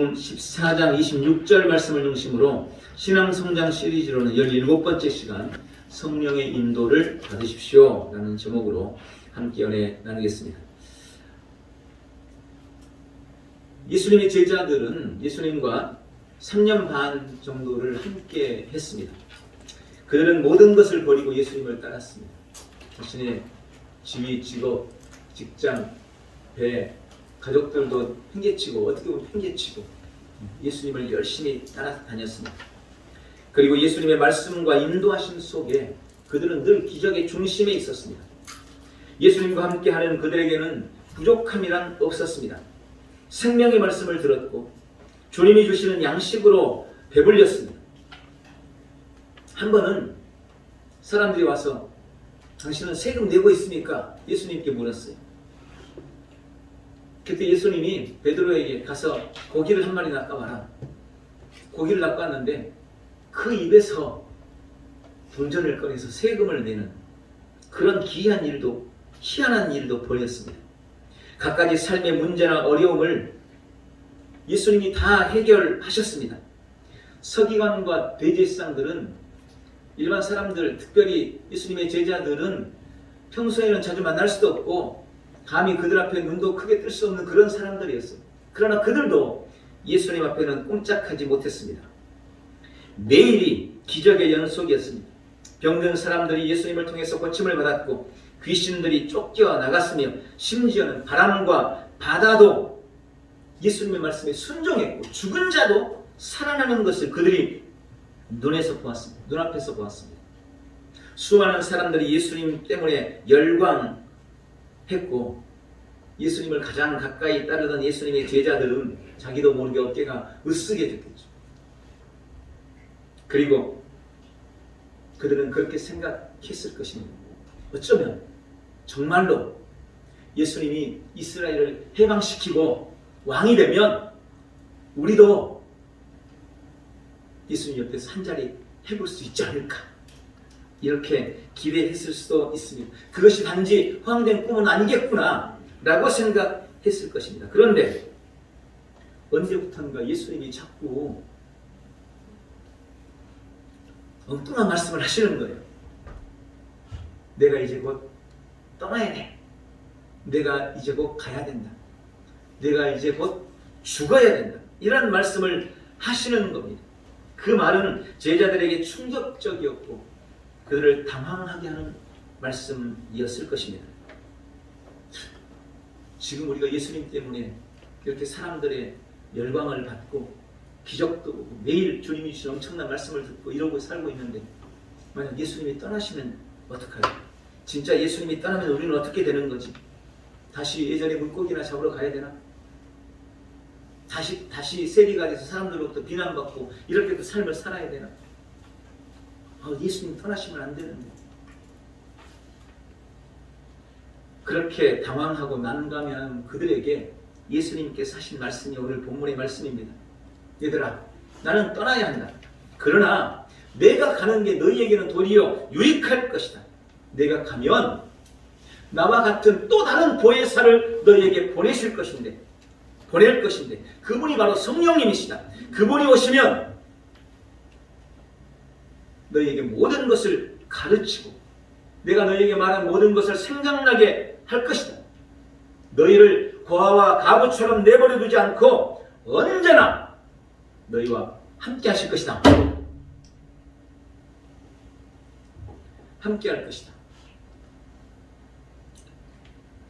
마태복음 14장 26절 말씀을 중심으로 신앙성장 시리즈로는 17번째 시간 성령의 인도를 받으십시오 라는 제목으로 함께 연애 나누겠습니다. 예수님의 제자들은 예수님과 3년 반 정도를 함께 했습니다. 그들은 모든 것을 버리고 예수님을 따랐습니다. 자신의 지위, 직업, 직장, 배, 가족들도 팽개치고 어떻게 보면 팽개치고 예수님을 열심히 따라다녔습니다. 그리고 예수님의 말씀과 인도하심 속에 그들은 늘 기적의 중심에 있었습니다. 예수님과 함께하는 그들에게는 부족함이란 없었습니다. 생명의 말씀을 들었고 주님이 주시는 양식으로 배불렸습니다. 한 번은 사람들이 와서 당신은 세금 내고 있습니까? 예수님께 물었어요. 그때 예수님이 베드로에게 가서 고기를 한 마리 낚아와라. 고기를 낚았는데 그 입에서 동전을 꺼내서 세금을 내는 그런 기이한 일도 희한한 일도 벌였습니다. 갖가지 삶의 문제나 어려움을 예수님이 다 해결하셨습니다. 서기관과 대제사장들은 일반 사람들, 특별히 예수님의 제자들은 평소에는 자주 만날 수도 없고 감히 그들 앞에 눈도 크게 뜰 수 없는 그런 사람들이었어요. 그러나 그들도 예수님 앞에는 꼼짝하지 못했습니다. 매일이 기적의 연속이었습니다. 병든 사람들이 예수님을 통해서 고침을 받았고 귀신들이 쫓겨나갔으며 심지어는 바람과 바다도 예수님의 말씀에 순종했고 죽은 자도 살아나는 것을 그들이 눈앞에서 보았습니다. 수많은 사람들이 예수님 때문에 열광했고 예수님을 가장 가까이 따르던 예수님의 제자들은 자기도 모르게 어깨가 으쓱해졌겠죠. 그리고 그들은 그렇게 생각했을 것입니다. 어쩌면 정말로 예수님이 이스라엘을 해방시키고 왕이 되면 우리도 예수님 옆에서 한자리 해볼 수 있지 않을까 이렇게 기대했을 수도 있습니다. 그것이 단지 허황된 꿈은 아니겠구나 라고 생각했을 것입니다. 그런데 언제부턴가 예수님이 자꾸 엉뚱한 말씀을 하시는 거예요. 내가 이제 곧 떠나야 돼. 내가 이제 곧 가야 된다. 내가 이제 곧 죽어야 된다. 이런 말씀을 하시는 겁니다. 그 말은 제자들에게 충격적이었고 그들을 당황하게 하는 말씀이었을 것입니다. 지금 우리가 예수님 때문에 이렇게 사람들의 열광을 받고 기적도 보고 매일 주님이 주신 엄청난 말씀을 듣고 이러고 살고 있는데 만약 예수님이 떠나시면 어떡하요? 진짜 예수님이 떠나면 우리는 어떻게 되는 거지? 다시 예전에 물고기나 잡으러 가야 되나? 다시 세리가 돼서 사람들로부터 비난받고 이렇게 또 삶을 살아야 되나? 예수님 떠나시면 안 되는데. 그렇게 당황하고 난감해하는 그들에게 예수님께서 하신 말씀이 오늘 본문의 말씀입니다. 얘들아, 나는 떠나야 한다. 그러나 내가 가는 게 너희에게는 도리어 유익할 것이다. 내가 가면 나와 같은 또 다른 보혜사를 너희에게 보낼 것인데 그분이 바로 성령님이시다. 그분이 오시면 너희에게 모든 것을 가르치고 내가 너희에게 말한 모든 것을 생각나게 할 것이다. 너희를 고아와 가부처럼 내버려 두지 않고 언제나 너희와 함께 하실 것이다. 함께 할 것이다.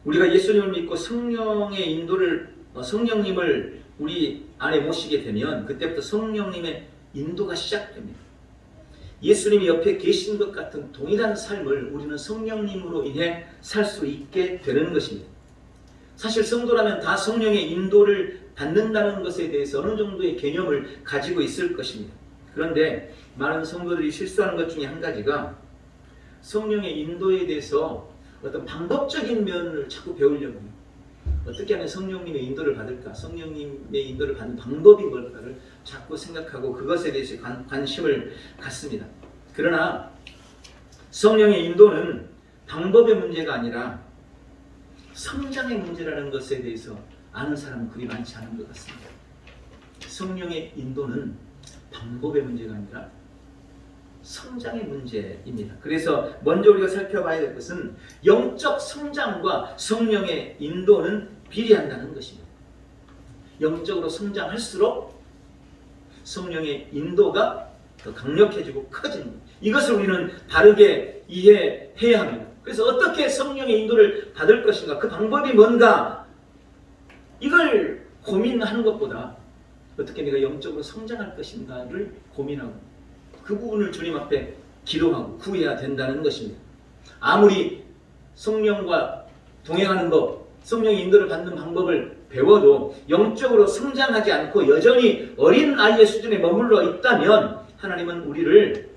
우리가 예수님을 믿고 성령님을 우리 안에 모시게 되면 그때부터 성령님의 인도가 시작됩니다. 예수님이 옆에 계신 것 같은 동일한 삶을 우리는 성령님으로 인해 살 수 있게 되는 것입니다. 사실 성도라면 다 성령의 인도를 받는다는 것에 대해서 어느 정도의 개념을 가지고 있을 것입니다. 그런데 많은 성도들이 실수하는 것 중에 한 가지가 성령의 인도에 대해서 어떤 방법적인 면을 자꾸 배우려고 해요. 어떻게 하면 성령님의 인도를 받을까? 성령님의 인도를 받는 방법이 뭘까를 자꾸 생각하고 그것에 대해서 관심을 갖습니다. 그러나 성령의 인도는 방법의 문제가 아니라 성장의 문제라는 것에 대해서 아는 사람은 그리 많지 않은 것 같습니다. 성령의 인도는 방법의 문제가 아니라 성장의 문제입니다. 그래서 먼저 우리가 살펴봐야 될 것은 영적 성장과 성령의 인도는 비례한다는 것입니다. 영적으로 성장할수록 성령의 인도가 더 강력해지고 커지는 것. 이것을 우리는 바르게 이해해야 합니다. 그래서 어떻게 성령의 인도를 받을 것인가, 그 방법이 뭔가, 이걸 고민하는 것보다 어떻게 내가 영적으로 성장할 것인가를 고민하고 그 부분을 주님 앞에 기도하고 구해야 된다는 것입니다. 아무리 성령과 동행하는 법, 성령의 인도를 받는 방법을 배워도 영적으로 성장하지 않고 여전히 어린아이의 수준에 머물러 있다면 하나님은 우리를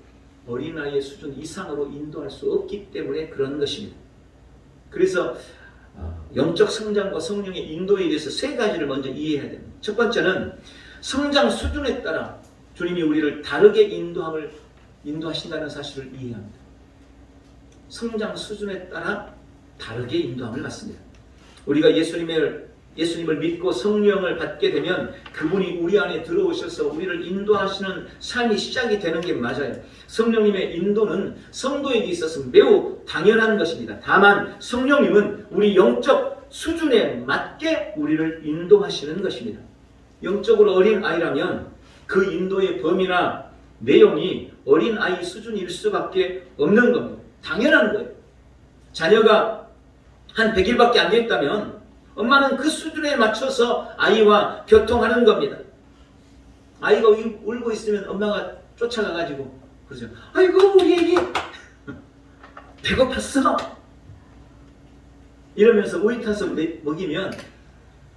어린아이의 수준 이상으로 인도할 수 없기 때문에 그런 것입니다. 그래서 영적 성장과 성령의 인도에 대해서 세 가지를 먼저 이해해야 됩니다. 첫 번째는 성장 수준에 따라 주님이 우리를 다르게 인도하신다는 사실을 이해합니다. 성장 수준에 따라 다르게 인도함을 받습니다. 우리가 예수님을 믿고 성령을 받게 되면 그분이 우리 안에 들어오셔서 우리를 인도하시는 삶이 시작이 되는 게 맞아요. 성령님의 인도는 성도에게 있어서 매우 당연한 것입니다. 다만 성령님은 우리 영적 수준에 맞게 우리를 인도하시는 것입니다. 영적으로 어린 아이라면 그 인도의 범위나 내용이 어린 아이 수준일 수밖에 없는 겁니다. 당연한 거예요. 자녀가 한 100일밖에 안 됐다면 엄마는 그 수준에 맞춰서 아이와 교통하는 겁니다. 아이가 울고 있으면 엄마가 쫓아가가지고 그러죠. 아이고 우리 애기 배고팠어. 이러면서 우유 타서 먹이면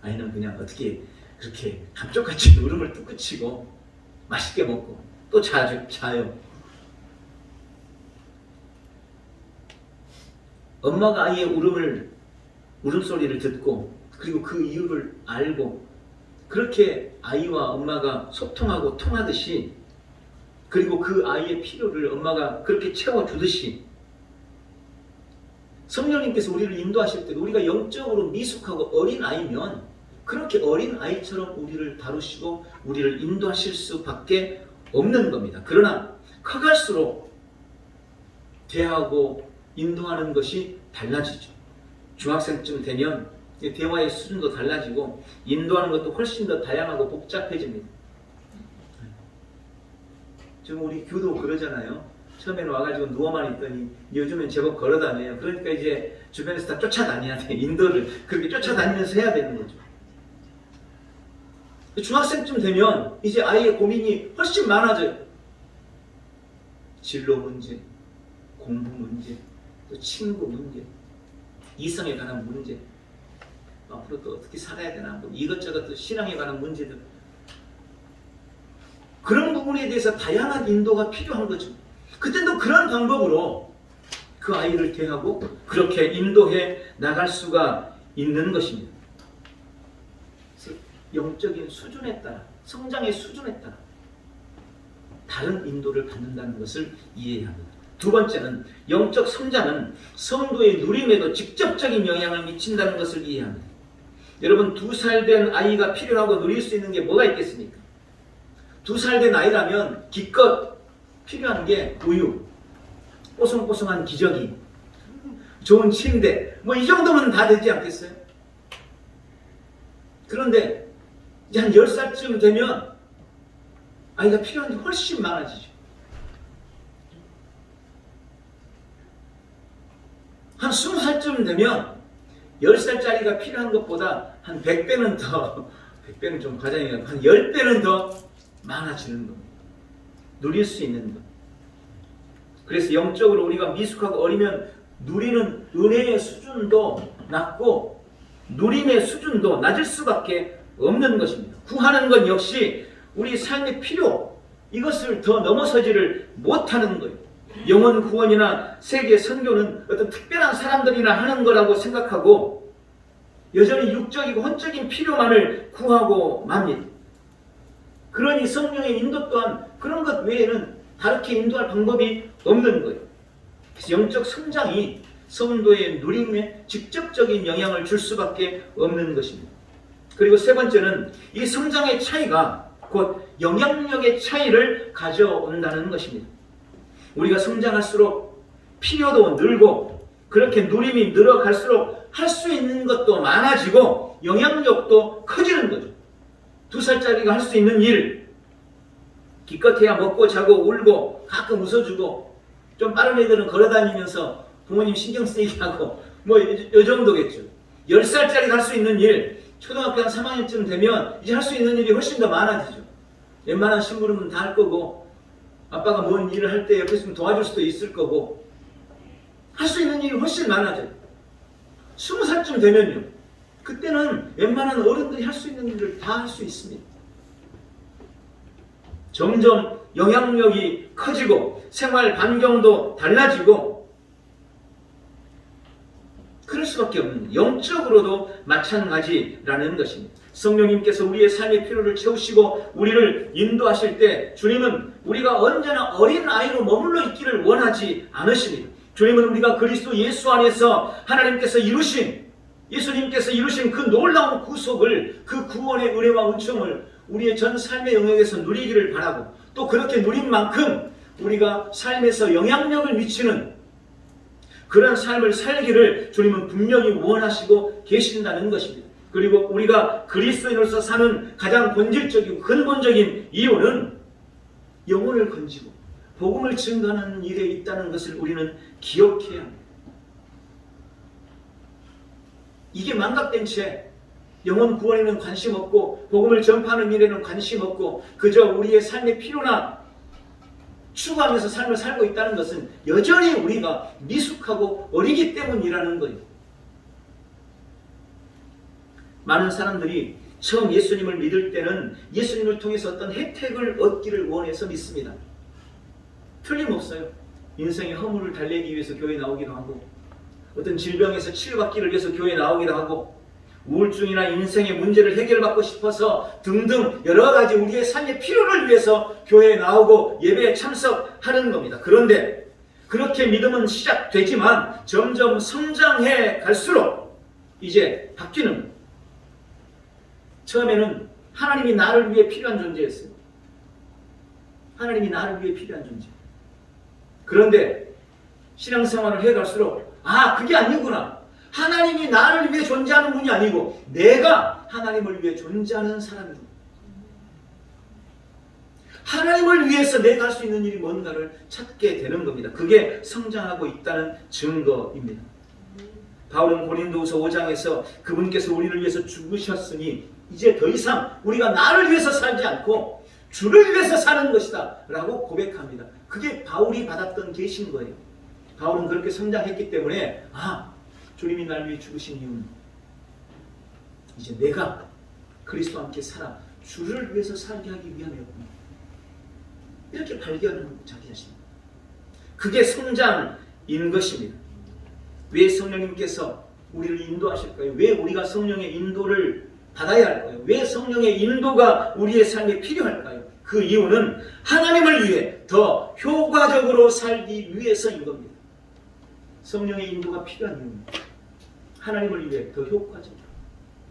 아이는 그냥 어떻게 그렇게 감쪽같이 울음을 뚝 그치고 맛있게 먹고 또 자요. 엄마가 아이의 울음소리를 듣고 그리고 그 이유를 알고 그렇게 아이와 엄마가 소통하고 통하듯이 그리고 그 아이의 필요를 엄마가 그렇게 채워주듯이 성령님께서 우리를 인도하실 때도 우리가 영적으로 미숙하고 어린 아이면 그렇게 어린 아이처럼 우리를 다루시고 우리를 인도하실 수밖에 없는 겁니다. 그러나 커갈수록 대하고 인도하는 것이 달라지죠. 중학생쯤 되면 대화의 수준도 달라지고 인도하는 것도 훨씬 더 다양하고 복잡해집니다. 지금 우리 교도 그러잖아요. 처음에는 와가지고 누워만 있더니 요즘엔 제법 걸어다녀요. 그러니까 이제 주변에서 다 쫓아다녀야 돼. 인도를 그렇게 쫓아다니면서 해야 되는 거죠. 중학생쯤 되면 이제 아이의 고민이 훨씬 많아져요. 진로 문제, 공부 문제, 또 친구 문제, 이성에 관한 문제, 앞으로 또 어떻게 살아야 되나, 뭐 이것저것 또 신앙에 관한 문제들, 그런 부분에 대해서 다양한 인도가 필요한 거죠. 그때도 그런 방법으로 그 아이를 대하고 그렇게 인도해 나갈 수가 있는 것입니다. 그래서 영적인 수준에 따라, 성장의 수준에 따라 다른 인도를 받는다는 것을 이해해야 합니다. 두 번째는 영적 성장은 성도의 누림에도 직접적인 영향을 미친다는 것을 이해해야 합니다. 여러분 2살 된 아이가 필요하고 누릴 수 있는 게 뭐가 있겠습니까? 2살 된 아이라면 기껏 필요한 게 우유, 뽀송뽀송한 기저귀, 좋은 침대, 뭐 이 정도면 다 되지 않겠어요? 그런데 이제 한 10살쯤 되면 아이가 필요한 게 훨씬 많아지죠. 한 20살쯤 되면 10살짜리가 필요한 것보다 한 100배는 더, 100배는 좀 과장이에요. 한 10배는 더 많아지는 겁니다. 누릴 수 있는 것. 그래서 영적으로 우리가 미숙하고 어리면 누리는 은혜의 수준도 낮고 누림의 수준도 낮을 수밖에 없는 것입니다. 구하는 것 역시 우리 삶의 필요, 이것을 더 넘어서지를 못하는 거예요. 영혼 구원이나 세계 선교는 어떤 특별한 사람들이나 하는 거라고 생각하고 여전히 육적이고 혼적인 필요만을 구하고 맙니다. 그러니 성령의 인도 또한 그런 것 외에는 다르게 인도할 방법이 없는 거예요. 그래서 영적 성장이 성도의 누림에 직접적인 영향을 줄 수밖에 없는 것입니다. 그리고 세 번째는 이 성장의 차이가 곧 영향력의 차이를 가져온다는 것입니다. 우리가 성장할수록 필요도 늘고 그렇게 누림이 늘어갈수록 할 수 있는 것도 많아지고 영향력도 커지는 거죠. 2살짜리가 할 수 있는 일, 기껏해야 먹고 자고 울고 가끔 웃어주고 좀 빠른 애들은 걸어다니면서 부모님 신경 쓰이게 하고 뭐 이 정도겠죠. 10살짜리가 할 수 있는 일, 초등학교 한 3학년쯤 되면 이제 할 수 있는 일이 훨씬 더 많아지죠. 웬만한 심부름은 다 할 거고 아빠가 뭔 일을 할 때 옆에서 좀 도와줄 수도 있을 거고 할 수 있는 일이 훨씬 많아져요. 20살쯤 되면요. 그때는 웬만한 어른들이 할 수 있는 일을 다 할 수 있습니다. 점점 영향력이 커지고 생활 반경도 달라지고 그럴 수밖에 없는 영적으로도 마찬가지라는 것입니다. 성령님께서 우리의 삶의 필요를 채우시고 우리를 인도하실 때 주님은 우리가 언제나 어린 아이로 머물러 있기를 원하지 않으십니다. 주님은 우리가 그리스도 예수 안에서 하나님께서 이루신 예수님께서 이루신 그 놀라운 구속을 그 구원의 은혜와 은총을 우리의 전 삶의 영역에서 누리기를 바라고 또 그렇게 누린 만큼 우리가 삶에서 영향력을 미치는 그런 삶을 살기를 주님은 분명히 원하시고 계신다는 것입니다. 그리고 우리가 그리스도인으로서 사는 가장 본질적이고 근본적인 이유는 영혼을 건지고 복음을 증거하는 일에 있다는 것을 우리는 기억해야 합니다. 이게 망각된 채 영혼 구원에는 관심 없고 복음을 전파하는 일에는 관심 없고 그저 우리의 삶의 필요나 추구하면서 삶을 살고 있다는 것은 여전히 우리가 미숙하고 어리기 때문이라는 거예요. 많은 사람들이 처음 예수님을 믿을 때는 예수님을 통해서 어떤 혜택을 얻기를 원해서 믿습니다. 틀림없어요. 인생의 허물을 달래기 위해서 교회에 나오기도 하고 어떤 질병에서 치료받기를 위해서 교회에 나오기도 하고 우울증이나 인생의 문제를 해결받고 싶어서 등등 여러 가지 우리의 삶의 필요를 위해서 교회에 나오고 예배에 참석하는 겁니다. 그런데 그렇게 믿음은 시작되지만 점점 성장해 갈수록 이제 바뀌는 거예요. 처음에는 하나님이 나를 위해 필요한 존재였어요. 하나님이 나를 위해 필요한 존재. 그런데 신앙생활을 해갈수록 그게 아니구나. 하나님이 나를 위해 존재하는 분이 아니고 내가 하나님을 위해 존재하는 사람이구나. 하나님을 위해서 내가 할 수 있는 일이 뭔가를 찾게 되는 겁니다. 그게 성장하고 있다는 증거입니다. 바울은 고린도후서 5장에서 그분께서 우리를 위해서 죽으셨으니 이제 더 이상 우리가 나를 위해서 살지 않고 주를 위해서 사는 것이다 라고 고백합니다. 그게 바울이 받았던 계신 거예요. 바울은 그렇게 성장했기 때문에 주님이 나를 위해 죽으신 이유는 이제 내가 그리스도와 함께 살아 주를 위해서 살게 하기 위함이었구나. 이렇게 발견하는 자기 자신. 그게 성장인 것입니다. 왜 성령님께서 우리를 인도하실까요? 왜 우리가 성령의 인도를 받아야 할까요? 왜 성령의 인도가 우리의 삶에 필요할까요? 그 이유는 하나님을 위해 더 효과적으로 살기 위해서인 겁니다. 성령의 인도가 필요한 이유는 하나님을 위해 더 효과적으로,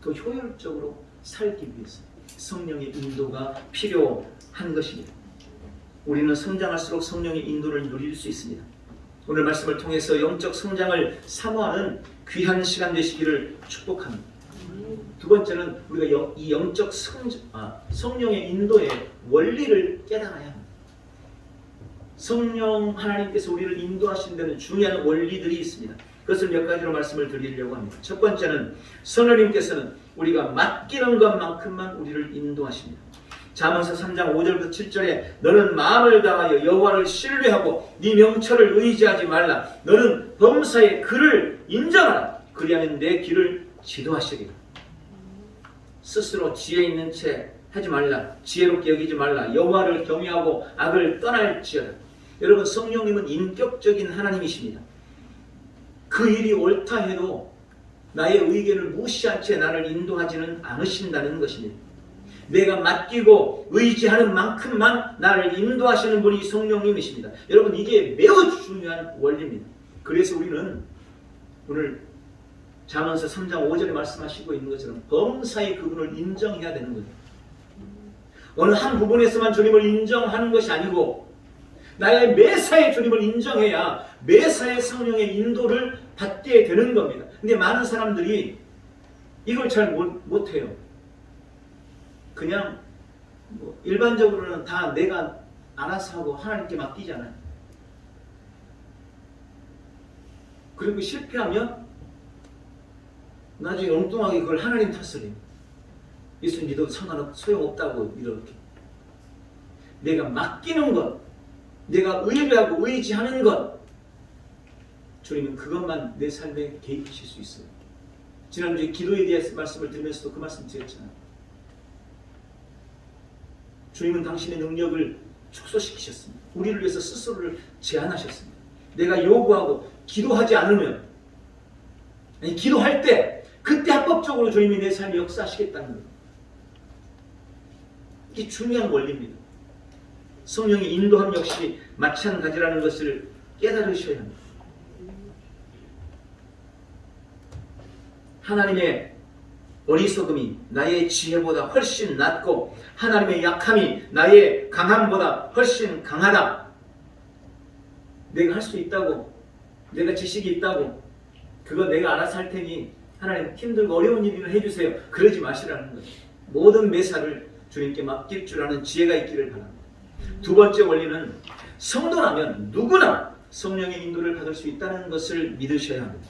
더 효율적으로 살기 위해서 성령의 인도가 필요한 것입니다. 우리는 성장할수록 성령의 인도를 누릴 수 있습니다. 오늘 말씀을 통해서 영적 성장을 사모하는 귀한 시간 되시기를 축복합니다. 두 번째는 우리가 이 영적 성령의 인도의 원리를 깨달아야 합니다. 성령 하나님께서 우리를 인도하시는 데는 중요한 원리들이 있습니다. 그것을 몇 가지로 말씀을 드리려고 합니다. 첫 번째는 성령님께서는 우리가 맡기는 것만큼만 우리를 인도하십니다. 잠언서 3장 5절부터 7절에 너는 마음을 다하여 여호와를 신뢰하고 네 명철을 의지하지 말라. 너는 범사의 그를 인정하라. 그리하면 내 길을 지도하시리라. 스스로 지혜 있는 채 하지 말라. 지혜롭게 여기지 말라. 여호와를 경외하고 악을 떠날지어다. 여러분, 성령님은 인격적인 하나님이십니다. 그 일이 옳다 해도 나의 의견을 무시한 채 나를 인도하지는 않으신다는 것입니다. 내가 맡기고 의지하는 만큼만 나를 인도하시는 분이 성령님이십니다. 여러분, 이게 매우 중요한 원리입니다. 그래서 우리는 오늘 잠언서 3장 5절에 말씀하시고 있는 것처럼 범사의 그분을 인정해야 되는 거예요. 어느 한 부분에서만 주님을 인정하는 것이 아니고 나의 매사에 주님을 인정해야 매사에 성령의 인도를 받게 되는 겁니다. 근데 많은 사람들이 이걸 잘 못해요. 그냥 일반적으로는 다 내가 알아서 하고 하나님께 맡기잖아요. 그리고 실패하면 나중에 엉뚱하게 그걸 하나님 탓을 해요. 예수 믿어도 소용없다고 이렇게. 내가 맡기는 것, 내가 의뢰하고 의지하는 것, 주님은 그것만 내 삶에 개입하실 수 있어요. 지난주에 기도에 대해서 말씀을 드리면서도 그 말씀 드렸잖아요. 주님은 당신의 능력을 축소시키셨습니다. 우리를 위해서 스스로를 제한하셨습니다. 내가 요구하고 기도하지 않으면, 아니 기도할 때 그때 합법적으로 주님이 내 삶에 역사하시겠다는 거예요. 이게 중요한 원리입니다. 성령의 인도함 역시 마찬가지라는 것을 깨달으셔야 합니다. 하나님의 어리석음이 나의 지혜보다 훨씬 낫고 하나님의 약함이 나의 강함보다 훨씬 강하다. 내가 할 수 있다고, 내가 지식이 있다고, 그거 내가 알아서 할 테니 하나님 힘들고 어려운 일을 해주세요. 그러지 마시라는 거예요. 모든 매사를 주님께 맡길 줄 아는 지혜가 있기를 바랍니다. 두 번째 원리는 성도라면 누구나 성령의 인도를 받을 수 있다는 것을 믿으셔야 합니다.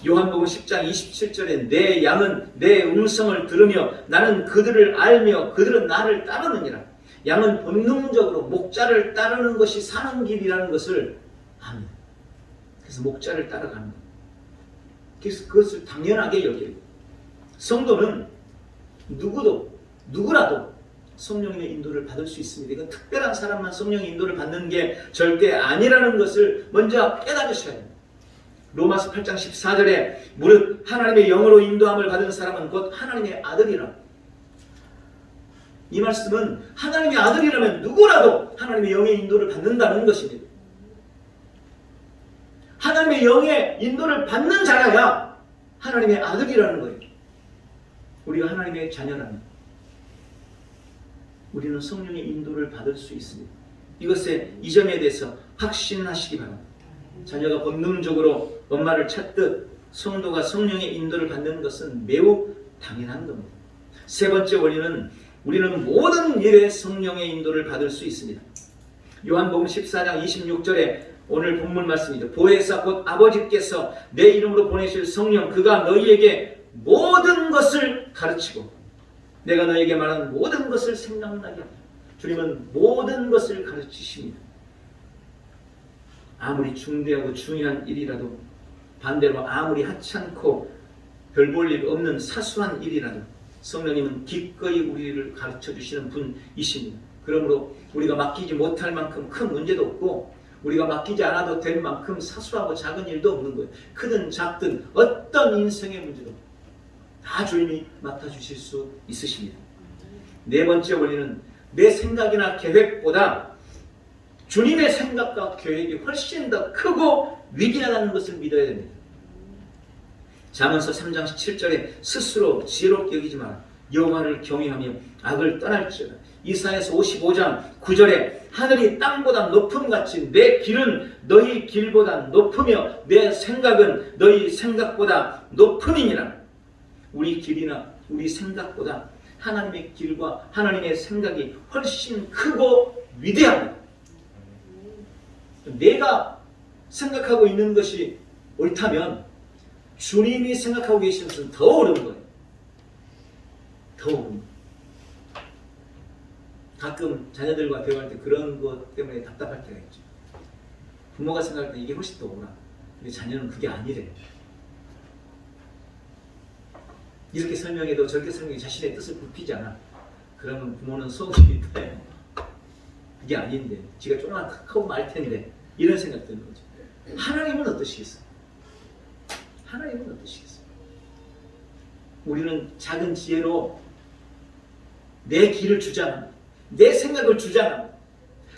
요한복음 10장 27절에 내 양은 내 음성을 들으며 나는 그들을 알며 그들은 나를 따르느니라. 양은 본능적으로 목자를 따르는 것이 사는 길이라는 것을 압니다. 그래서 목자를 따라갑니다. 그래서 그것을 당연하게 여기고, 성도는 누구라도 성령의 인도를 받을 수 있습니다. 이건 특별한 사람만 성령의 인도를 받는 게 절대 아니라는 것을 먼저 깨달으셔야 됩니다. 로마서 8장 14절에 무릇 하나님의 영으로 인도함을 받은 사람은 곧 하나님의 아들이라. 이 말씀은 하나님의 아들이라면 누구라도 하나님의 영의 인도를 받는다는 것입니다. 하나님의 영의 인도를 받는 자라야 하나님의 아들이라는 거예요. 우리가 하나님의 자녀라면 우리는 성령의 인도를 받을 수 있습니다. 이것의 이 점에 대해서 확신하시기 바랍니다. 자녀가 본능적으로 엄마를 찾듯 성도가 성령의 인도를 받는 것은 매우 당연한 겁니다. 세 번째 원리는 우리는 모든 일에 성령의 인도를 받을 수 있습니다. 요한복음 14장 26절에 오늘 본문 말씀이죠. 보혜사 곧 아버지께서 내 이름으로 보내실 성령 그가 너희에게 모든 것을 가르치고 내가 너에게 말하는 모든 것을 생각나게 합니다. 주님은 모든 것을 가르치십니다. 아무리 중대하고 중요한 일이라도, 반대로 아무리 하찮고 별 볼 일 없는 사소한 일이라도 성령님은 기꺼이 우리를 가르쳐 주시는 분이십니다. 그러므로 우리가 맡기지 못할 만큼 큰 문제도 없고 우리가 맡기지 않아도 될 만큼 사소하고 작은 일도 없는 거예요. 크든 작든 어떤 인생의 문제도 다 주님이 맡아주실 수 있으십니다. 네 번째 원리는 내 생각이나 계획보다 주님의 생각과 계획이 훨씬 더 크고 위대하다는 것을 믿어야 됩니다. 잠언서 3장 7절에 스스로 지혜롭게 여기지 마라. 여호와를 경외하며 악을 떠날지어다. 이사야서 55장 9절에 하늘이 땅보다 높음같이 내 길은 너희 길보다 높으며 내 생각은 너희 생각보다 높음이니라. 우리 길이나 우리 생각보다 하나님의 길과 하나님의 생각이 훨씬 크고 위대합니다. 내가 생각하고 있는 것이 옳다면 주님이 생각하고 계신 것은 더 어려운 거예요. 더 어려운. 가끔 자녀들과 대화할 때 그런 것 때문에 답답할 때가 있죠. 부모가 생각할 때 이게 훨씬 더 옳아. 근데 자녀는 그게 아니래. 이렇게 설명해도 저렇게 설명해 자신의 뜻을 굽히지 않아. 그러면 부모는 속이 타요. 그게 아닌데, 지가 조금만 크고 말 텐데, 이런 생각 드는 거죠. 하나님은 어떠시겠어요? 하나님은 어떠시겠어요? 우리는 작은 지혜로 내 길을 주장합니다. 내 생각을 주장합니다.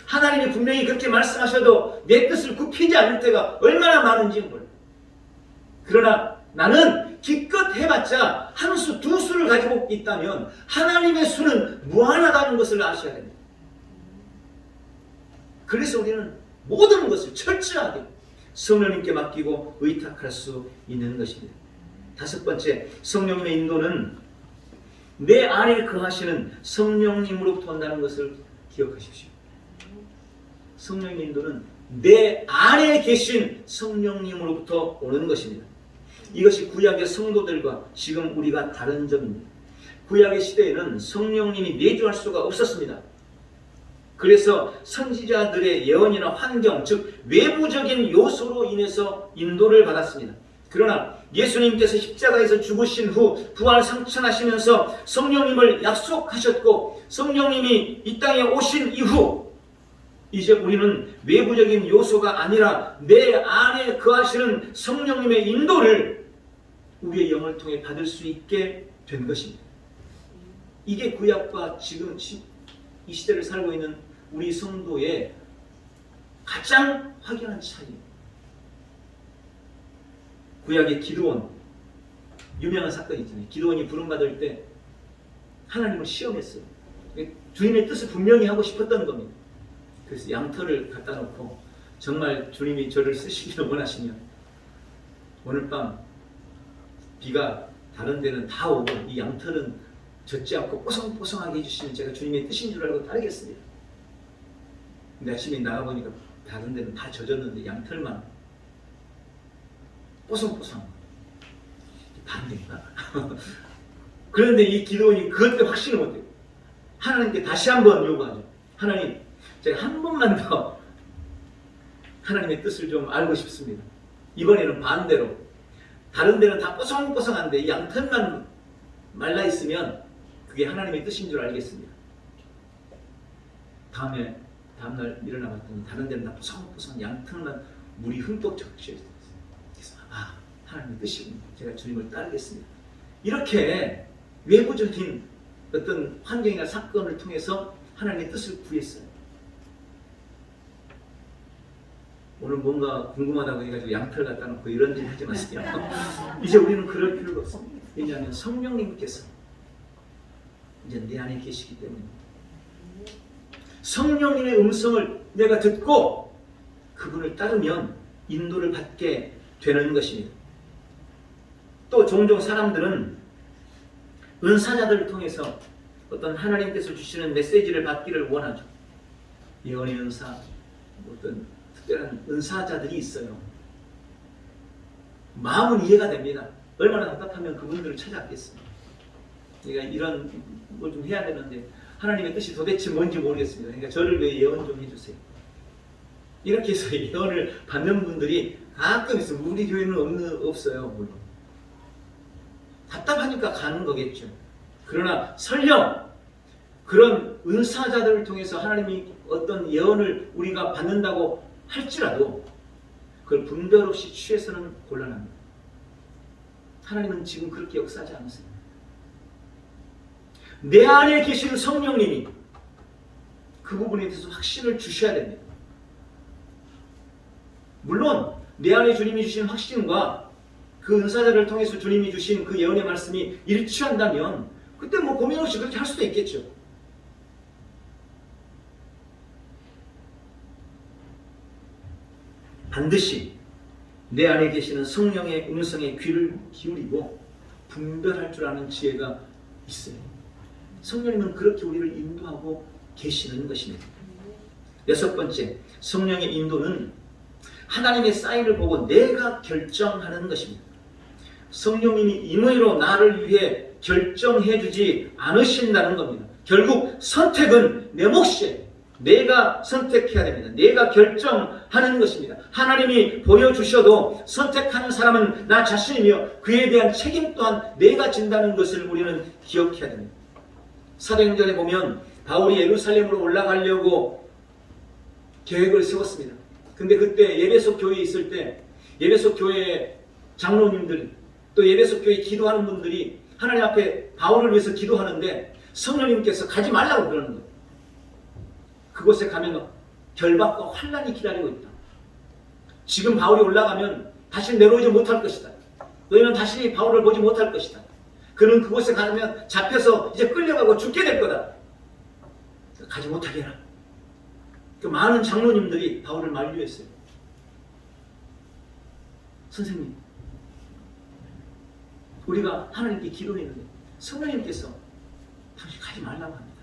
하나님이 분명히 그렇게 말씀하셔도 내 뜻을 굽히지 않을 때가 얼마나 많은지 몰라요. 그러나 나는 기껏 해봤자 한 수, 두 수를 가지고 있다면 하나님의 수는 무한하다는 것을 아셔야 됩니다. 그래서 우리는 모든 것을 철저하게 성령님께 맡기고 의탁할 수 있는 것입니다. 다섯 번째, 성령님의 인도는 내 안에 거하시는 성령님으로부터 온다는 것을 기억하십시오. 성령의 인도는 내 안에 계신 성령님으로부터 오는 것입니다. 이것이 구약의 성도들과 지금 우리가 다른 점입니다. 구약의 시대에는 성령님이 내주할 수가 없었습니다. 그래서 선지자들의 예언이나 환경, 즉 외부적인 요소로 인해서 인도를 받았습니다. 그러나 예수님께서 십자가에서 죽으신 후 부활 성천하시면서 성령님을 약속하셨고 성령님이 이 땅에 오신 이후 이제 우리는 외부적인 요소가 아니라 내 안에 거하시는 성령님의 인도를 우리의 영을 통해 받을 수 있게 된 것입니다. 이게 구약과 지금 이 시대를 살고 있는 우리 성도의 가장 확연한 차이입니다. 구약의 기드온, 유명한 사건이 있잖아요. 기드온이 부름받을 때 하나님을 시험했어요. 주님의 뜻을 분명히 하고 싶었던 겁니다. 그래서 양털을 갖다 놓고 정말 주님이 저를 쓰시기를 원하시면 오늘 밤 비가 다른 데는 다 오고 이 양털은 젖지 않고 뽀송뽀송하게 해주시면 제가 주님의 뜻인 줄 알고 따르겠습니다. 근데 아침에 나가보니까 다른 데는 다 젖었는데 양털만 뽀송뽀송. 반대인가? 그런데 이 기도원이 그것 때문에 확신을 못해요. 하나님께 다시 한번 요구하죠. 하나님, 제가 한 번만 더 하나님의 뜻을 좀 알고 싶습니다. 이번에는 반대로 다른 데는 다 뽀송뽀송한데 이 양털만 말라있으면 그게 하나님의 뜻인 줄 알겠습니다. 다음날 일어나 봤더니 다른 데는 다 뽀송뽀송 양털만 물이 흠뻑 적셔 있어요. 그래서 하나님의 뜻이군요. 제가 주님을 따르겠습니다. 이렇게 외부적인 어떤 환경이나 사건을 통해서 하나님의 뜻을 구했어요. 오늘 뭔가 궁금하다고 해가지고 양털 갖다 놓고 이런 짓 하지 마세요. 이제 우리는 그럴 필요가 없습니다. 왜냐하면 성령님께서 이제 내 안에 계시기 때문에 성령님의 음성을 내가 듣고 그분을 따르면 인도를 받게 되는 것입니다. 또 종종 사람들은 은사자들을 통해서 어떤 하나님께서 주시는 메시지를 받기를 원하죠. 예언의 은사, 어떤 특별한 은사자들이 있어요. 마음은 이해가 됩니다. 얼마나 답답하면 그분들을 찾아왔겠습니다. 내가 이런 걸 좀 해야 되는데 하나님의 뜻이 도대체 뭔지 모르겠습니다. 그러니까 저를 위해 예언 좀 해주세요. 이렇게 해서 예언을 받는 분들이 가끔 있어요. 우리 교회는 없어요. 물론. 답답하니까 가는 거겠죠. 그러나 설령 그런 은사자들을 통해서 하나님이 어떤 예언을 우리가 받는다고 할지라도 그걸 분별 없이 취해서는 곤란합니다. 하나님은 지금 그렇게 역사하지 않으세요. 내 안에 계시는 성령님이 그 부분에 대해서 확신을 주셔야 됩니다. 물론 내 안에 주님이 주신 확신과 그 은사자를 통해서 주님이 주신 그 예언의 말씀이 일치한다면 그때 뭐 고민 없이 그렇게 할 수도 있겠죠. 반드시 내 안에 계시는 성령의 음성에 귀를 기울이고 분별할 줄 아는 지혜가 있어요. 성령님은 그렇게 우리를 인도하고 계시는 것입니다. 여섯 번째, 성령의 인도는 하나님의 사인을 보고 내가 결정하는 것입니다. 성령님이 임의로 나를 위해 결정해 주지 않으신다는 겁니다. 결국 선택은 내 몫이에요. 내가 선택해야 됩니다. 내가 결정하는 것입니다. 하나님이 보여주셔도 선택하는 사람은 나 자신이며 그에 대한 책임 또한 내가 진다는 것을 우리는 기억해야 됩니다. 사도행전에 보면 바울이 예루살렘으로 올라가려고 계획을 세웠습니다. 근데 그때 예배소 교회에 있을 때 예배소 교회 장로님들 또 예배소 교회 기도하는 분들이 하나님 앞에 바울을 위해서 기도하는데 성령님께서 가지 말라고 그러는 거예요. 그곳에 가면 결박과 환난이 기다리고 있다. 지금 바울이 올라가면 다시 내려오지 못할 것이다. 너희는 다시 바울을 보지 못할 것이다. 그는 그곳에 가면 잡혀서 이제 끌려가고 죽게 될 거다. 가지 못하게 해라. 그 많은 장로님들이 바울을 만류했어요. 선생님, 우리가 하나님께 기도했는데 성령님께서 당신 가지 말라고 합니다.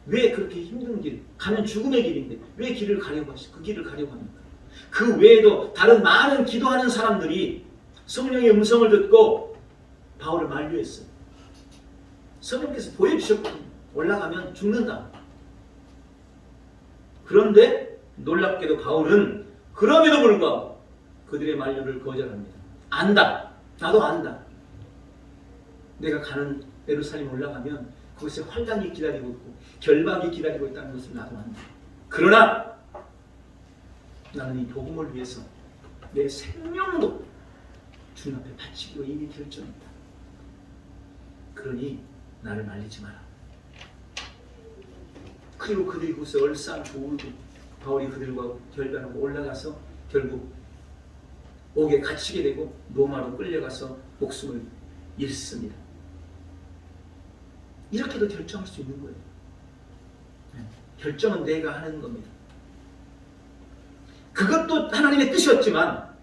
왜 그렇게 힘든 길, 가면 죽음의 길인데 왜 길을 가려고 하시고 그 길을 가려고 합니까? 그 외에도 다른 많은 기도하는 사람들이 성령의 음성을 듣고 바울을 만류했어요. 성령께서 보여주셨거든요. 올라가면 죽는다. 그런데 놀랍게도 바울은 그럼에도 불구하고 그들의 만류를 거절합니다. 안다. 나도 안다. 내가 가는 예루살렘 올라가면 그곳에 환란이 기다리고 있고 결박이 기다리고 있다는 것을 나도 안다. 그러나 나는 이 복음을 위해서 내 생명도 주님 앞에 바치기로 이미 결정했다. 그러니 나를 말리지 마라. 그리고 그들이 그곳에 얼싸안고 울고 바울이 그들과 결단하고 올라가서 결국 옥에 갇히게 되고 로마로 끌려가서 목숨을 잃습니다. 이렇게도 결정할 수 있는 거예요. 결정은 내가 하는 겁니다. 그것도 하나님의 뜻이었지만,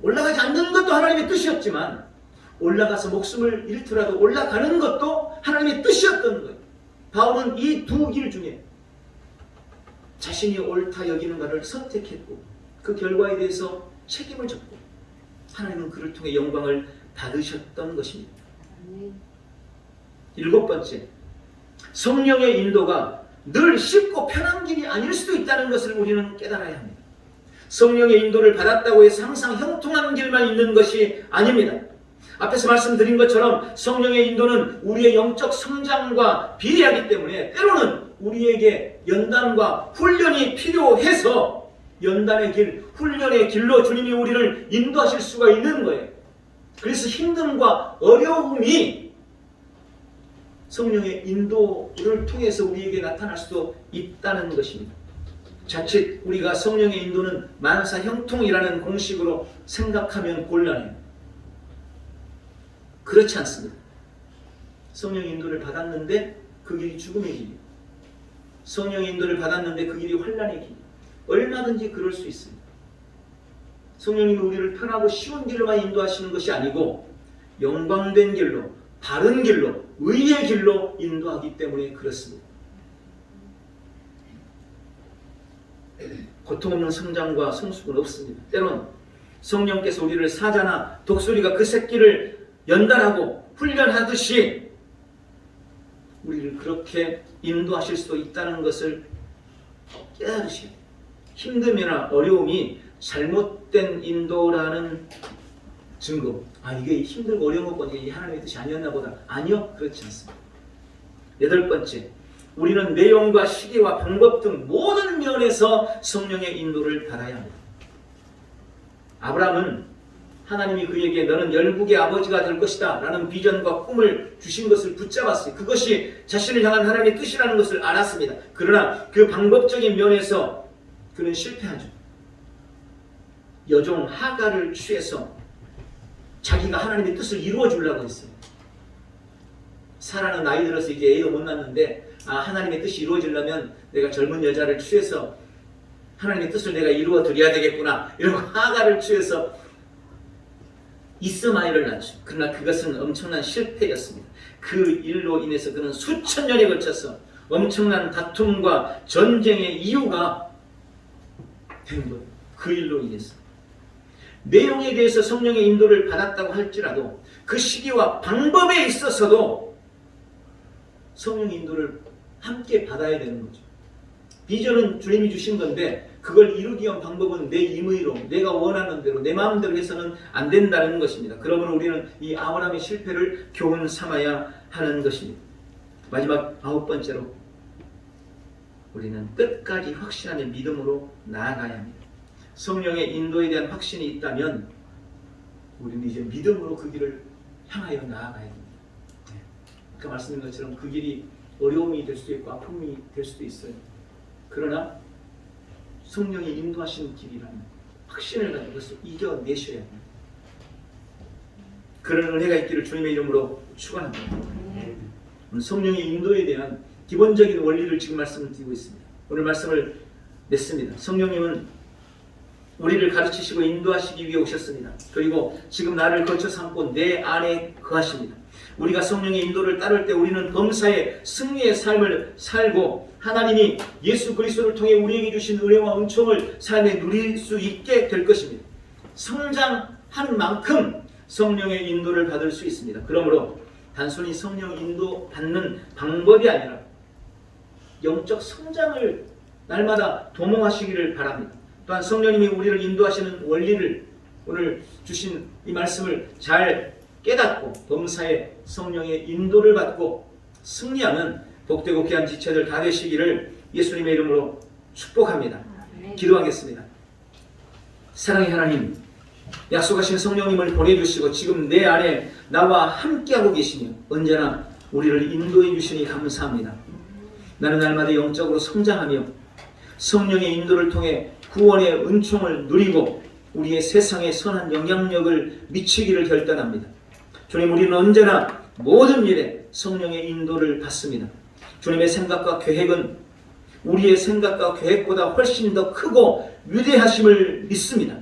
올라가지 않는 것도 하나님의 뜻이었지만, 올라가서 목숨을 잃더라도 올라가는 것도 하나님의 뜻이었던 거예요. 바울은 이 두 길 중에 자신이 옳다 여기는 것을 선택했고 그 결과에 대해서 책임을 졌고 하나님은 그를 통해 영광을 받으셨던 것입니다. 일곱 번째, 성령의 인도가 늘 쉽고 편한 길이 아닐 수도 있다는 것을 우리는 깨달아야 합니다. 성령의 인도를 받았다고 해서 항상 형통한 길만 있는 것이 아닙니다. 앞에서 말씀드린 것처럼 성령의 인도는 우리의 영적 성장과 비례하기 때문에 때로는 우리에게 연단과 훈련이 필요해서 연단의 길, 훈련의 길로 주님이 우리를 인도하실 수가 있는 거예요. 그래서 힘듦과 어려움이 성령의 인도를 통해서 우리에게 나타날 수도 있다는 것입니다. 자칫 우리가 성령의 인도는 만사 형통이라는 공식으로 생각하면 곤란해요. 그렇지 않습니다. 성령의 인도를 받았는데 그 길이 죽음의 길이에요. 성령의 인도를 받았는데 그 길이 환난의 길이에요. 얼마든지 그럴 수 있습니다. 성령님이 우리를 편하고 쉬운 길로만 인도하시는 것이 아니고 영광된 길로, 바른 길로, 의의 길로 인도하기 때문에 그렇습니다. 고통 없는 성장과 성숙은 없습니다. 때론 성령께서 우리를 사자나 독수리가 그 새끼를 연단하고 훈련하듯이 우리를 그렇게 인도하실 수도 있다는 것을 깨달으시고, 힘듦이나 어려움이 잘못된 인도라는 증거, 이게 힘들고 어려운 것 보니까 이게 하나님의 뜻이 아니었나 보다. 아니요, 그렇지 않습니다. 여덟 번째, 우리는 내용과 시기와 방법 등 모든 면에서 성령의 인도를 받아야 합니다. 아브라함은 하나님이 그에게 너는 열국의 아버지가 될 것이다 라는 비전과 꿈을 주신 것을 붙잡았어요. 그것이 자신을 향한 하나님의 뜻이라는 것을 알았습니다. 그러나 그 방법적인 면에서 그는 실패하죠. 여종 하가를 취해서 자기가 하나님의 뜻을 이루어 주려고 했어요. 사라는 나이 들어서 이제 애도 못 낳는데 하나님의 뜻이 이루어지려면 내가 젊은 여자를 취해서 하나님의 뜻을 내가 이루어 드려야 되겠구나 이러고 하가를 취해서 이스마엘을 낳죠. 그러나 그것은 엄청난 실패였습니다. 그 일로 인해서 그는 수천 년에 걸쳐서 엄청난 다툼과 전쟁의 이유가 된 거예요. 그 일로 인해서. 내용에 대해서 성령의 인도를 받았다고 할지라도 그 시기와 방법에 있어서도 성령의 인도를 함께 받아야 되는 거죠. 비전은 주님이 주신 건데 그걸 이루기 위한 방법은 내 임의로, 내가 원하는 대로, 내 마음대로 해서는 안 된다는 것입니다. 그러므로 우리는 이 아브라함의 실패를 교훈 삼아야 하는 것입니다. 마지막 아홉 번째로 우리는 끝까지 확신하는 믿음으로 나아가야 합니다. 성령의 인도에 대한 확신이 있다면 우리는 이제 믿음으로 그 길을 향하여 나아가야 됩니다. 아까 말씀드린 것처럼 그 길이 어려움이 될 수도 있고 아픔이 될 수도 있어요. 그러나 성령이 인도하시는 길이라면 확신을 가지고 그것을 이겨내셔야 해요. 그런 은혜가 있기를 주님의 이름으로 축원합니다. 오늘 성령의 인도에 대한 기본적인 원리를 지금 말씀을 드리고 있습니다. 오늘 말씀을 냈습니다. 성령님은 우리를 가르치시고 인도하시기 위해 오셨습니다. 그리고 지금 나를 거쳐 삼고 내 안에 거하십니다. 우리가 성령의 인도를 따를 때 우리는 범사의 승리의 삶을 살고 하나님이 예수 그리스도를 통해 우리에게 주신 은혜와 은총을 삶에 누릴 수 있게 될 것입니다. 성장한 만큼 성령의 인도를 받을 수 있습니다. 그러므로 단순히 성령 인도 받는 방법이 아니라 영적 성장을 날마다 도모하시기를 바랍니다. 또한 성령님이 우리를 인도하시는 원리를 오늘 주신 이 말씀을 잘 깨닫고 범사에 성령의 인도를 받고 승리하는 복되고 귀한 지체들 다 되시기를 예수님의 이름으로 축복합니다. 기도하겠습니다. 사랑의 하나님, 약속하신 성령님을 보내주시고 지금 내 안에 나와 함께하고 계시며 언제나 우리를 인도해 주시니 감사합니다. 나는 날마다 영적으로 성장하며 성령의 인도를 통해 구원의 은총을 누리고 우리의 세상에 선한 영향력을 미치기를 결단합니다. 주님, 우리는 언제나 모든 일에 성령의 인도를 받습니다. 주님의 생각과 계획은 우리의 생각과 계획보다 훨씬 더 크고 위대하심을 믿습니다.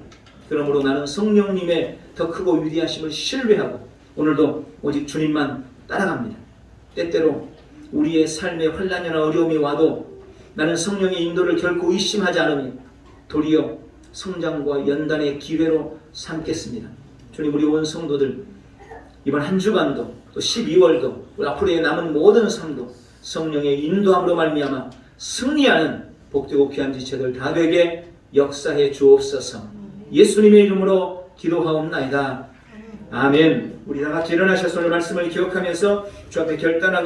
그러므로 나는 성령님의 더 크고 위대하심을 신뢰하고 오늘도 오직 주님만 따라갑니다. 때때로 우리의 삶에 환난이나 어려움이 와도 나는 성령의 인도를 결코 의심하지 않으며 도리어 성장과 연단의 기회로 삼겠습니다. 주님, 우리 온 성도들 이번 한 주간도 또 12월도 우리 앞으로의 남은 모든 삶도 성령의 인도함으로 말미암아 승리하는 복되고 귀한 지체들 다 되게 역사해 주옵소서. 예수님의 이름으로 기도하옵나이다. 아멘. 우리 다 같이 일어나셔서 오늘 말씀을 기억하면서 주 앞에 결단하고